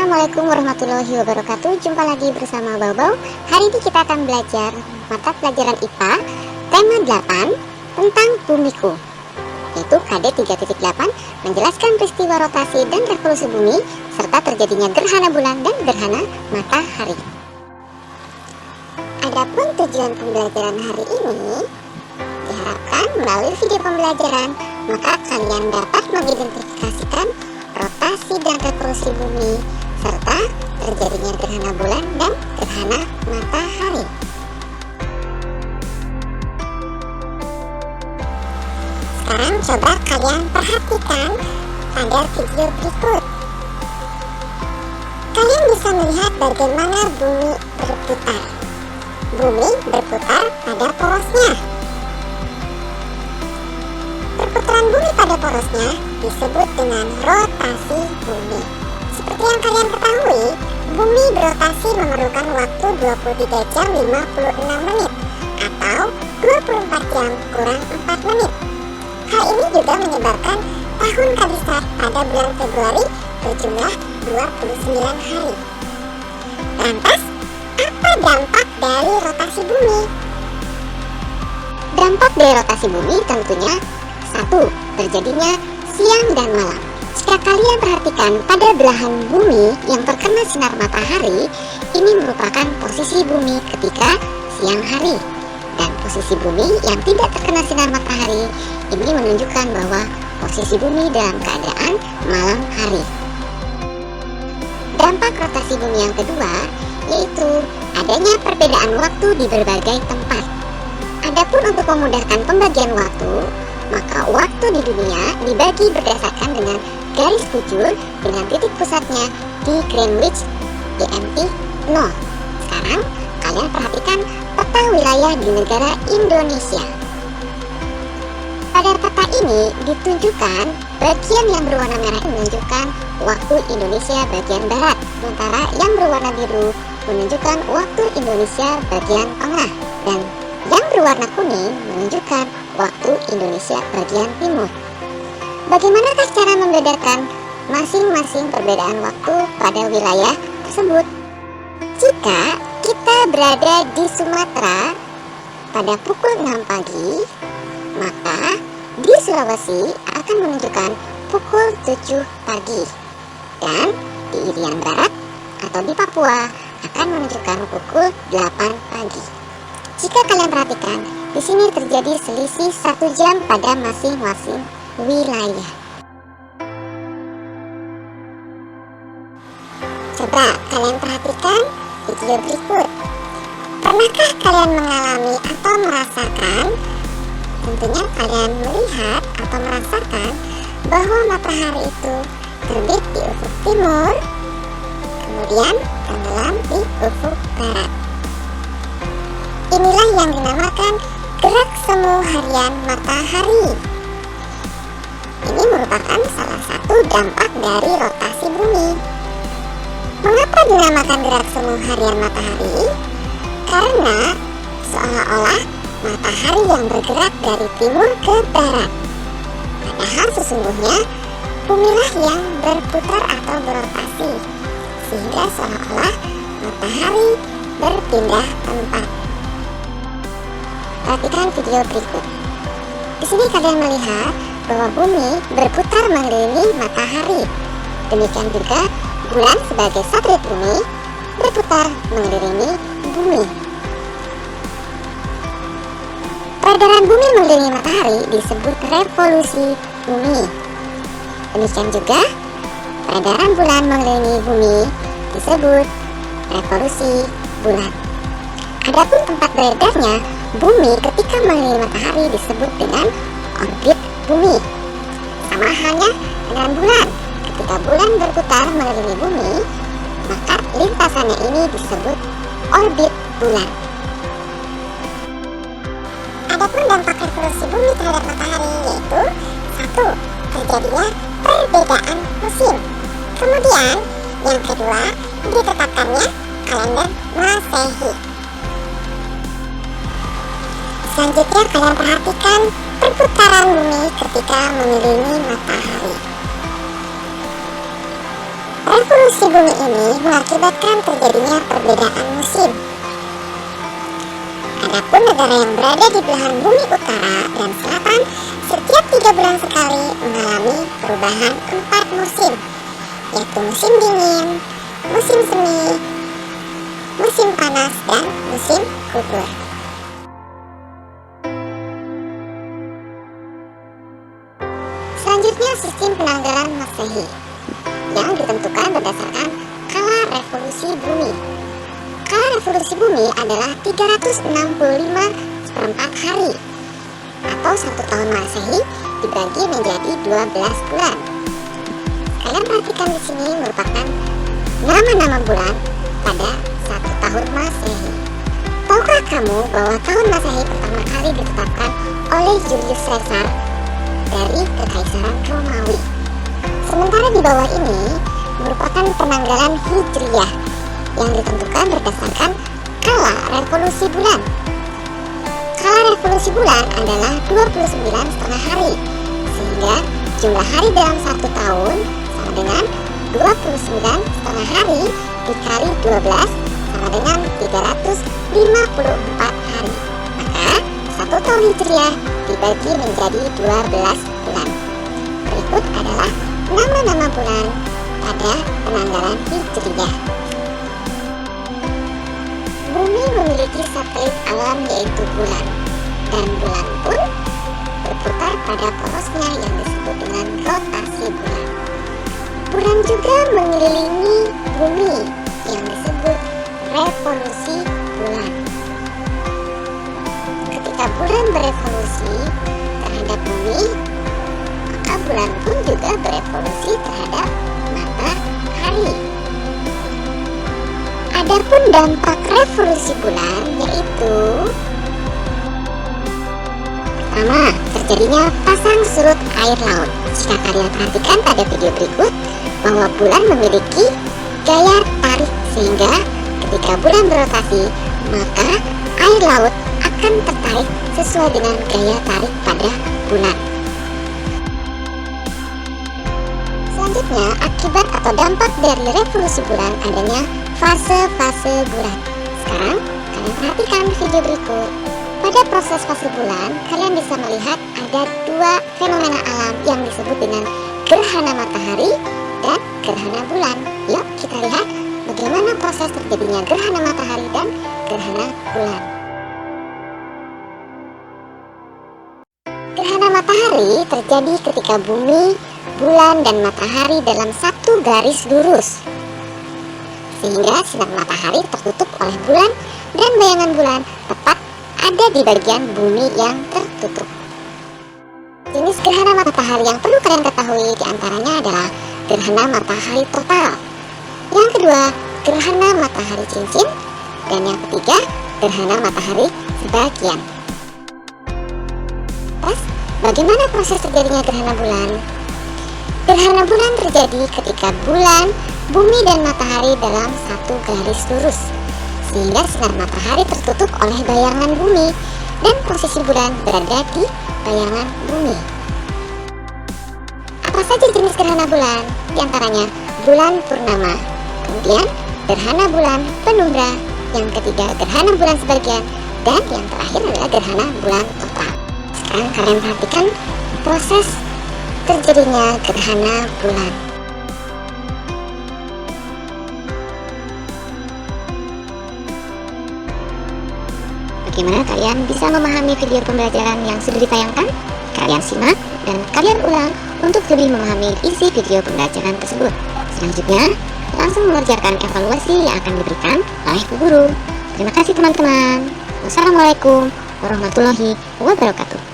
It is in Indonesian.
Assalamualaikum warahmatullahi wabarakatuh. Jumpa lagi bersama Baubau. Hari ini kita akan belajar mata pelajaran IPA tema 8 tentang bumiku, yaitu KD 3.8, menjelaskan peristiwa rotasi dan revolusi bumi serta terjadinya gerhana bulan dan gerhana matahari. Adapun tujuan pembelajaran hari ini, diharapkan melalui video pembelajaran maka kalian dapat mengidentifikasikan rotasi dan revolusi bumi serta terjadinya gerhana bulan dan gerhana matahari. Sekarang coba kalian perhatikan pada video berikut. Kalian bisa melihat bagaimana bumi berputar. Bumi berputar pada porosnya. Perputaran bumi pada porosnya disebut dengan rotasi bumi. Seperti yang kalian ketahui, bumi berotasi memerlukan waktu 23 jam 56 menit atau 24 jam kurang 4 menit. Hal ini juga menyebabkan tahun kabisat pada bulan Februari berjumlah 29 hari. Lantas, apa dampak dari rotasi bumi? Dampak dari rotasi bumi tentunya 1. Terjadinya siang dan malam. Jika kalian perhatikan pada belahan bumi yang terkena sinar matahari, ini merupakan posisi bumi ketika siang hari. Dan posisi bumi yang tidak terkena sinar matahari, ini menunjukkan bahwa posisi bumi dalam keadaan malam hari. Dampak rotasi bumi yang kedua, yaitu adanya perbedaan waktu di berbagai tempat. Adapun untuk memudahkan pembagian waktu, maka waktu di dunia dibagi berdasarkan dengan garis bujur dengan titik pusatnya di Greenwich GMT 0. Sekarang kalian perhatikan peta wilayah di negara Indonesia. Pada peta ini ditunjukkan bagian yang berwarna merah menunjukkan waktu Indonesia bagian barat, sementara yang berwarna biru menunjukkan waktu Indonesia bagian tengah, dan yang berwarna kuning menunjukkan waktu Indonesia bagian timur. Bagaimanakah cara membedakan masing-masing perbedaan waktu pada wilayah tersebut? Jika kita berada di Sumatera pada pukul 6 pagi, maka di Sulawesi akan menunjukkan pukul 7 pagi, dan di Irian Barat atau di Papua akan menunjukkan pukul 8 pagi. Jika kalian perhatikan, di sini terjadi selisih 1 jam pada masing-masing wilayah. Coba kalian perhatikan video berikut. Pernahkah kalian mengalami atau merasakan, tentunya kalian melihat atau merasakan bahwa matahari itu terbit di ufuk timur, kemudian tenggelam di ufuk barat. Inilah yang dinamakan gerak semu harian matahari. Ini merupakan salah satu dampak dari rotasi bumi. Mengapa dinamakan gerak semu harian matahari? Karena seolah-olah matahari yang bergerak dari timur ke barat. Padahal sesungguhnya bumilah yang berputar atau berotasi, sehingga seolah-olah matahari berpindah tempat. Perhatikan video berikut. Di sini kalian melihat bahwa bumi berputar mengelilingi matahari. Demikian juga bulan sebagai satelit bumi berputar mengelilingi bumi. Peredaran bumi mengelilingi matahari disebut revolusi bumi. Demikian juga peredaran bulan mengelilingi bumi disebut revolusi bulan. Adapun tempat beredarnya bumi ketika mengelilingi matahari disebut dengan orbit bumi. Sama halnya dengan bulan. Ketika bulan berputar mengelilingi bumi, maka lintasannya ini disebut orbit bulan. Adapun dampak revolusi bumi terhadap matahari yaitu 1. Terjadinya perbedaan musim. Kemudian yang kedua, ditetapkannya kalender Masehi. Selanjutnya kalian perhatikan perputaran bumi ketika mengelilingi matahari. Revolusi bumi ini mengakibatkan terjadinya perbedaan musim. Adapun negara yang berada di belahan bumi utara dan selatan setiap 3 bulan sekali mengalami perubahan 4 musim, yaitu musim dingin, musim semi, musim panas, dan musim gugur. Selanjutnya sistem penanggalan Masehi yang ditentukan berdasarkan kala revolusi bumi. Kala revolusi bumi adalah 365/4 hari atau 1 tahun Masehi dibagi menjadi 12 bulan. Kalian perhatikan di sini merupakan nama-nama bulan pada 1 tahun Masehi. Tahukah kamu bahwa tahun Masehi pertama kali ditetapkan oleh Julius Caesar dari Kekaisaran Romawi? Sementara di bawah ini merupakan penanggalan Hijriyah yang ditentukan berdasarkan kala revolusi bulan. Kala revolusi bulan adalah 29,5 hari, sehingga jumlah hari dalam 1 tahun sama dengan 29,5 hari dikali 12 sama dengan 354 hari. Maka 1 tahun Hijriyah dibagi menjadi 12 bulan. Berikut adalah nama-nama bulan pada penanggalan Hijriyah. Bumi memiliki satelit alam yaitu bulan, dan bulan pun berputar pada porosnya yang disebut dengan rotasi bulan. Bulan juga mengelilingi bumi yang disebut revolusi bulan. Ketika bulan berevolusi terhadap bumi, maka bulan pun juga berevolusi terhadap matahari. Adapun dampak revolusi bulan yaitu pertama, terjadinya pasang surut air laut. Jika kalian perhatikan pada video berikut bahwa bulan memiliki gaya tarik, sehingga ketika bulan berotasi maka air laut akan tertarik sesuai dengan gaya tarik pada bulan. Selanjutnya, akibat atau dampak dari revolusi bulan adanya fase-fase bulan. Sekarang kalian perhatikan video berikut. Pada proses fase bulan, kalian bisa melihat ada 2 fenomena alam yang disebut dengan gerhana matahari dan gerhana bulan. Yuk kita lihat bagaimana proses terjadinya gerhana matahari dan gerhana bulan. Gerhana matahari terjadi ketika bumi, bulan, dan matahari dalam satu garis lurus, sehingga sinar matahari tertutup oleh bulan dan bayangan bulan tepat ada di bagian bumi yang tertutup. Jenis gerhana matahari yang perlu kalian ketahui diantaranya adalah gerhana matahari total, yang kedua gerhana matahari cincin, dan yang ketiga gerhana matahari sebagian. Terus, bagaimana proses terjadinya gerhana bulan? Gerhana bulan terjadi ketika bulan, bumi, dan matahari dalam satu garis lurus, sehingga sinar matahari tertutup oleh bayangan bumi dan posisi bulan berada di bayangan bumi. Apa saja jenis gerhana bulan? Di antaranya bulan purnama, kemudian gerhana bulan penumbra, yang ketiga gerhana bulan sebagian, dan yang terakhir adalah gerhana bulan total. Sekarang kalian perhatikan proses terjadinya gerhana bulan. Bagaimana kalian bisa memahami video pembelajaran yang sudah ditayangkan? Kalian simak dan kalian ulang untuk lebih memahami isi video pembelajaran tersebut. Selanjutnya, langsung mengerjakan evaluasi yang akan diberikan oleh Bu Guru. Terima kasih teman-teman. Wassalamualaikum warahmatullahi wabarakatuh.